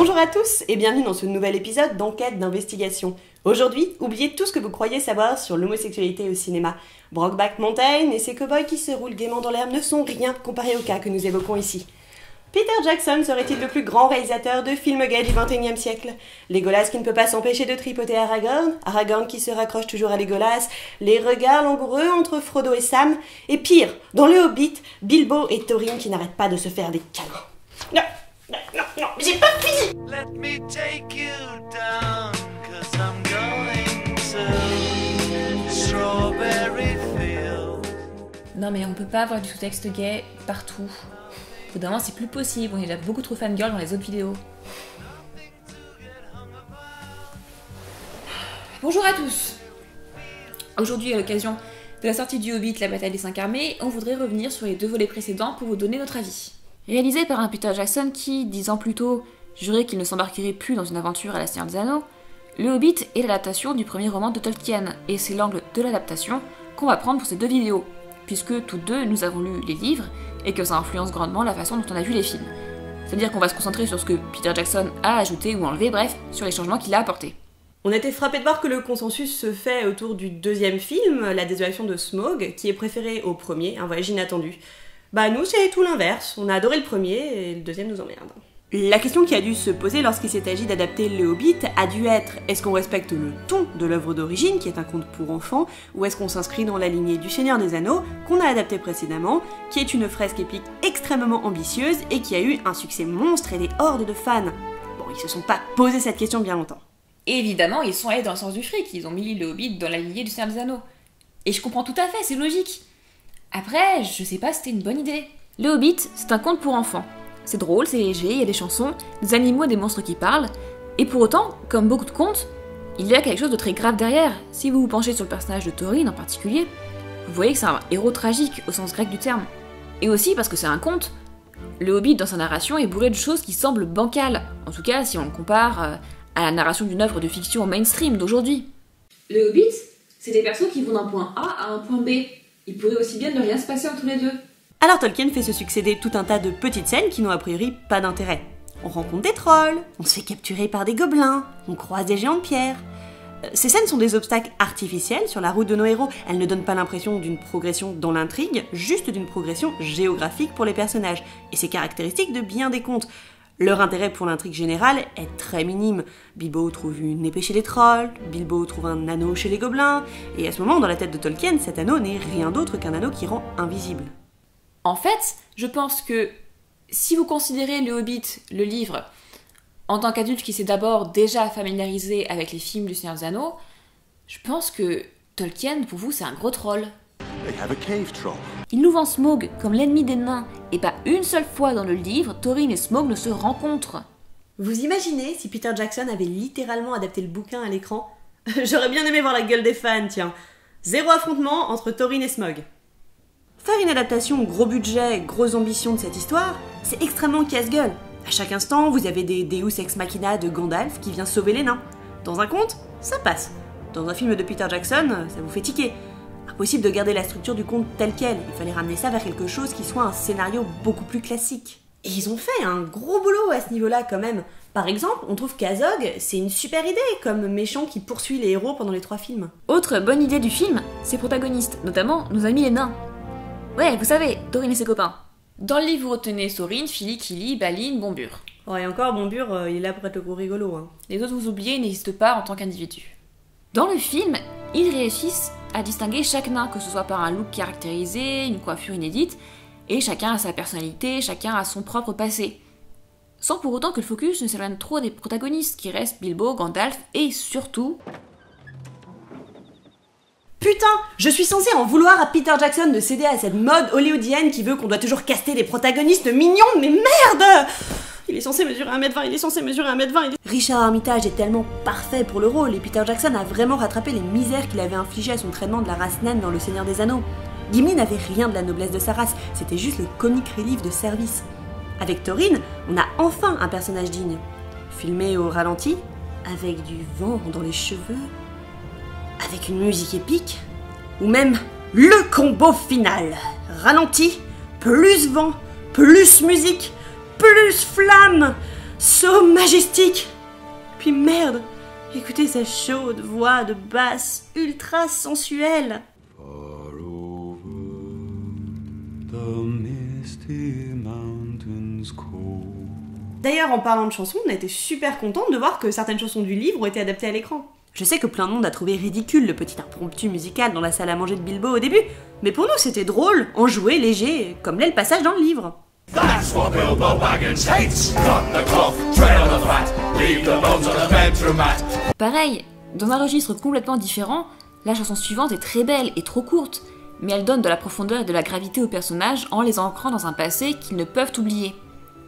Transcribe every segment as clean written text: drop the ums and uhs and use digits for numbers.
Bonjour à tous et bienvenue dans ce nouvel épisode d'Enquête d'investigation. Aujourd'hui, oubliez tout ce que vous croyez savoir sur l'homosexualité au cinéma. Brokeback Mountain et ses cow-boys qui se roulent gaiement dans l'herbe ne sont rien comparé au cas que nous évoquons ici. Peter Jackson serait-il le plus grand réalisateur de films gays du XXIe siècle? Legolas qui ne peut pas s'empêcher de tripoter Aragorn, Aragorn qui se raccroche toujours à Legolas, les regards langoureux entre Frodo et Sam, et pire, dans le Hobbit, Bilbo et Thorin qui n'arrêtent pas de se faire des câlins. Non, j'ai pas fini! Let me take you down, 'cause I'm going to Strawberry Field. Non mais on peut pas avoir du sous-texte gay partout. Au bout d'un moment c'est plus possible, on est déjà beaucoup trop fangirl dans les autres vidéos. Bonjour à tous. Aujourd'hui à l'occasion de la sortie du Hobbit, la bataille des 5 armées, on voudrait revenir sur les 2 volets précédents pour vous donner notre avis. Réalisé par un Peter Jackson qui, 10 ans plus tôt, jurait qu'il ne s'embarquerait plus dans une aventure à la Seigneur des Anneaux, le Hobbit est l'adaptation du premier roman de Tolkien, et c'est l'angle de l'adaptation qu'on va prendre pour ces 2 vidéos, puisque toutes 2 nous avons lu les livres, et que ça influence grandement la façon dont on a vu les films. C'est-à-dire qu'on va se concentrer sur ce que Peter Jackson a ajouté ou enlevé, bref, sur les changements qu'il a apportés. On a été frappé de voir que le consensus se fait autour du 2e film, La Désolation de Smaug, qui est préféré au premier, Un voyage inattendu. Bah nous c'est tout l'inverse, on a adoré le premier et le 2e nous emmerde. La question qui a dû se poser lorsqu'il s'est agi d'adapter le Hobbit a dû être: est-ce qu'on respecte le ton de l'œuvre d'origine, qui est un conte pour enfants, ou est-ce qu'on s'inscrit dans la lignée du Seigneur des Anneaux, qu'on a adapté précédemment, qui est une fresque épique extrêmement ambitieuse et qui a eu un succès monstre et des hordes de fans? Bon, ils se sont pas posé cette question bien longtemps. Évidemment, ils sont allés dans le sens du fric, ils ont mis le Hobbit dans la lignée du Seigneur des Anneaux. Et je comprends tout à fait, c'est logique. Après, je sais pas si c'était une bonne idée. Le Hobbit, c'est un conte pour enfants. C'est drôle, c'est léger, il y a des chansons, des animaux et des monstres qui parlent, et pour autant, comme beaucoup de contes, il y a quelque chose de très grave derrière. Si vous vous penchez sur le personnage de Thorin en particulier, vous voyez que c'est un héros tragique au sens grec du terme. Et aussi parce que c'est un conte, le Hobbit dans sa narration est bourré de choses qui semblent bancales, en tout cas si on le compare à la narration d'une œuvre de fiction mainstream d'aujourd'hui. Le Hobbit, c'est des persos qui vont d'un point A à un point B. Il pourrait aussi bien ne rien se passer entre les deux. Alors Tolkien fait se succéder tout un tas de petites scènes qui n'ont a priori pas d'intérêt. On rencontre des trolls, on se fait capturer par des gobelins, on croise des géants de pierre. Ces scènes sont des obstacles artificiels sur la route de nos héros. Elles ne donnent pas l'impression d'une progression dans l'intrigue, juste d'une progression géographique pour les personnages. Et c'est caractéristique de bien des contes. Leur intérêt pour l'intrigue générale est très minime. Bilbo trouve une épée chez les trolls, Bilbo trouve un anneau chez les gobelins, et à ce moment, dans la tête de Tolkien, cet anneau n'est rien d'autre qu'un anneau qui rend invisible. En fait, je pense que si vous considérez le Hobbit, le livre, en tant qu'adulte qui s'est d'abord déjà familiarisé avec les films du Seigneur des Anneaux, je pense que Tolkien, pour vous, c'est un gros troll. Il nous vend Smaug comme l'ennemi des nains, et pas une seule fois dans le livre, Thorin et Smaug ne se rencontrent. Vous imaginez si Peter Jackson avait littéralement adapté le bouquin à l'écran? J'aurais bien aimé voir la gueule des fans, tiens. 0 affrontement entre Thorin et Smaug. Faire une adaptation gros budget, grosse ambition de cette histoire, c'est extrêmement casse-gueule. À chaque instant, vous avez des Deus Ex Machina de Gandalf qui vient sauver les nains. Dans un conte, ça passe. Dans un film de Peter Jackson, ça vous fait tiquer. Impossible de garder la structure du conte telle quelle, il fallait ramener ça vers quelque chose qui soit un scénario beaucoup plus classique. Et ils ont fait un gros boulot à ce niveau-là quand même. Par exemple, on trouve qu'Azog, c'est une super idée comme méchant qui poursuit les héros pendant les 3 films. Autre bonne idée du film, ses protagonistes, notamment nos amis les nains. Ouais, vous savez, Thorin et ses copains. Dans le livre, vous retenez Thorin, Fili, Kili, Balin, Bombur. Oh, et encore, Bombur, il est là pour être le gros rigolo. Hein. Les autres, vous oubliez, n'existent pas en tant qu'individus. Dans le film, ils réussissent à distinguer chaque nain, que ce soit par un look caractérisé, une coiffure inédite, et chacun a sa personnalité, chacun a son propre passé. Sans pour autant que le focus ne s'éloigne trop des protagonistes, qui restent Bilbo, Gandalf, et surtout... Putain, je suis censée en vouloir à Peter Jackson de céder à cette mode hollywoodienne qui veut qu'on doit toujours caster des protagonistes mignons, mais merde! Il est censé mesurer 1m20, il est censé mesurer 1m20, Richard Armitage est tellement parfait pour le rôle, et Peter Jackson a vraiment rattrapé les misères qu'il avait infligées à son traitement de la race naine dans Le Seigneur des Anneaux. Gimli n'avait rien de la noblesse de sa race, c'était juste le comic relief de service. Avec Thorin, on a enfin un personnage digne. Filmé au ralenti, avec du vent dans les cheveux, avec une musique épique, ou même le combo final. Ralenti, plus vent, plus musique, plus flamme. So majestique. Puis merde, écoutez sa chaude voix de basse ultra sensuelle. Far over the misty mountains cold. D'ailleurs, en parlant de chansons, on a été super contente de voir que certaines chansons du livre ont été adaptées à l'écran. Je sais que plein de monde a trouvé ridicule le petit impromptu musical dans la salle à manger de Bilbo au début, mais pour nous c'était drôle, enjoué, léger, comme l'est le passage dans le livre. That's what Bilbo Baggins hates. Cut the cloth, tread on the fat, leave the bones on the bedroom mat. Pareil, dans un registre complètement différent, la chanson suivante est très belle et trop courte, mais elle donne de la profondeur et de la gravité aux personnages en les ancrant dans un passé qu'ils ne peuvent oublier.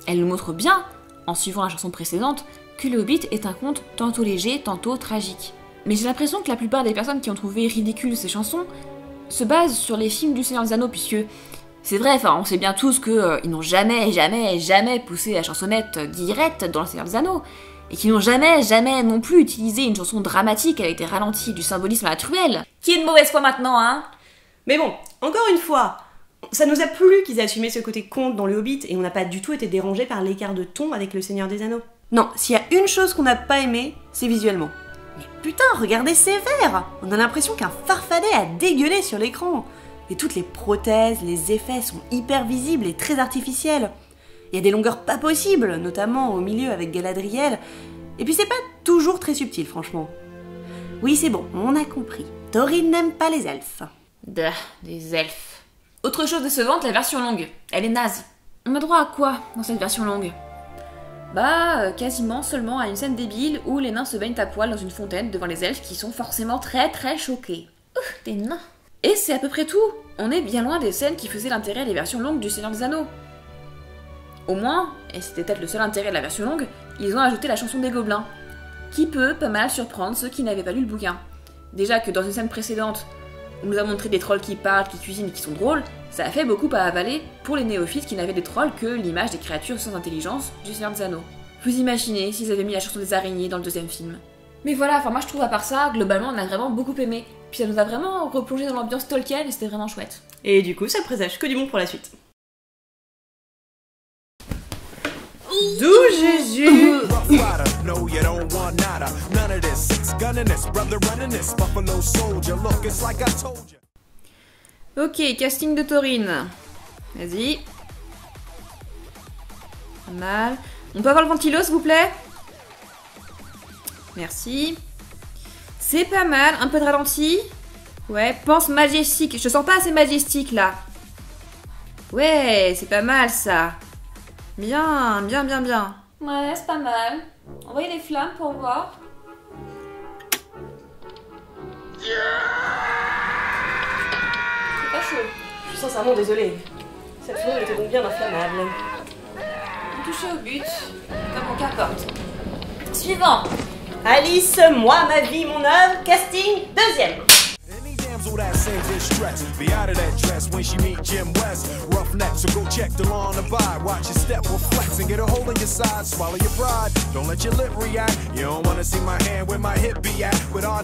Elle nous montre bien, en suivant la chanson précédente, que le Hobbit est un conte tantôt léger, tantôt tragique. Mais j'ai l'impression que la plupart des personnes qui ont trouvé ridicules ces chansons se basent sur les films du Seigneur des Anneaux, puisque c'est vrai, on sait bien tous qu'ils n'ont jamais poussé la chansonnette directe dans le Seigneur des Anneaux, et qu'ils n'ont jamais non plus utilisé une chanson dramatique avec des ralentis et du symbolisme à la truelle. Qui est de mauvaise foi maintenant, hein? Mais bon, encore une fois, ça nous a plu qu'ils aient assumé ce côté conte dans le Hobbit, et on n'a pas du tout été dérangés par l'écart de ton avec le Seigneur des Anneaux. Non, s'il y a une chose qu'on n'a pas aimé, c'est visuellement. Mais putain, regardez ces vers! On a l'impression qu'un farfadet a dégueulé sur l'écran. Et toutes les prothèses, les effets sont hyper visibles et très artificiels. Il y a des longueurs pas possibles, notamment au milieu avec Galadriel. Et puis c'est pas toujours très subtil, franchement. Oui, c'est bon, on a compris. Thorin n'aime pas les elfes. Des elfes. Autre chose décevante, la version longue. Elle est naze. On a droit à quoi dans cette version longue? Quasiment seulement à une scène débile où les nains se baignent à poil dans une fontaine devant les elfes qui sont forcément très choqués. Des nains. Et c'est à peu près tout. On est bien loin des scènes qui faisaient l'intérêt des versions longues du Seigneur des Anneaux. Au moins, et c'était peut-être le seul intérêt de la version longue, ils ont ajouté la chanson des gobelins, qui peut pas mal surprendre ceux qui n'avaient pas lu le bouquin. Déjà que dans une scène précédente, on nous a montré des trolls qui parlent, qui cuisinent et qui sont drôles, ça a fait beaucoup à avaler pour les néophytes qui n'avaient des trolls que l'image des créatures sans intelligence du Seigneur des Anneaux. Vous imaginez s'ils avaient mis la chanson des araignées dans le deuxième film. Mais voilà, moi je trouve à part ça, globalement on a vraiment beaucoup aimé. Puis ça nous a vraiment replongé dans l'ambiance Tolkien et c'était vraiment chouette. Et du coup, ça présage que du bon pour la suite. D'où Jésus. No, you don't want nada. None of this. Six gunning this, brother running this. Buffalo soldier, look, it's like I told you. Ok, casting de Thorin. Vas-y. Pas mal. On peut avoir le ventilo, s'il vous plaît? Merci. C'est pas mal. Un peu de ralenti. Ouais, pense majestique. Je te sens pas assez majestique, là. Ouais, c'est pas mal, ça. Bien. Ouais, c'est pas mal. Envoyez les flammes pour voir. C'est pas chaud. Je suis sincèrement désolée. Cette flamme était donc bien inflammable. On touchait au but. Comme mon qu'importe. Suivant. Alice, moi, ma vie, mon œuvre, casting, deuxième. Any damsel that say distress, be out of that dress when she meet Jim West. Roughneck, so go check the law on the buy. Watch your step or flex and get a hole in your side. Swallow your pride, don't let your lip react. You don't wanna see my hand where my hip be at. With all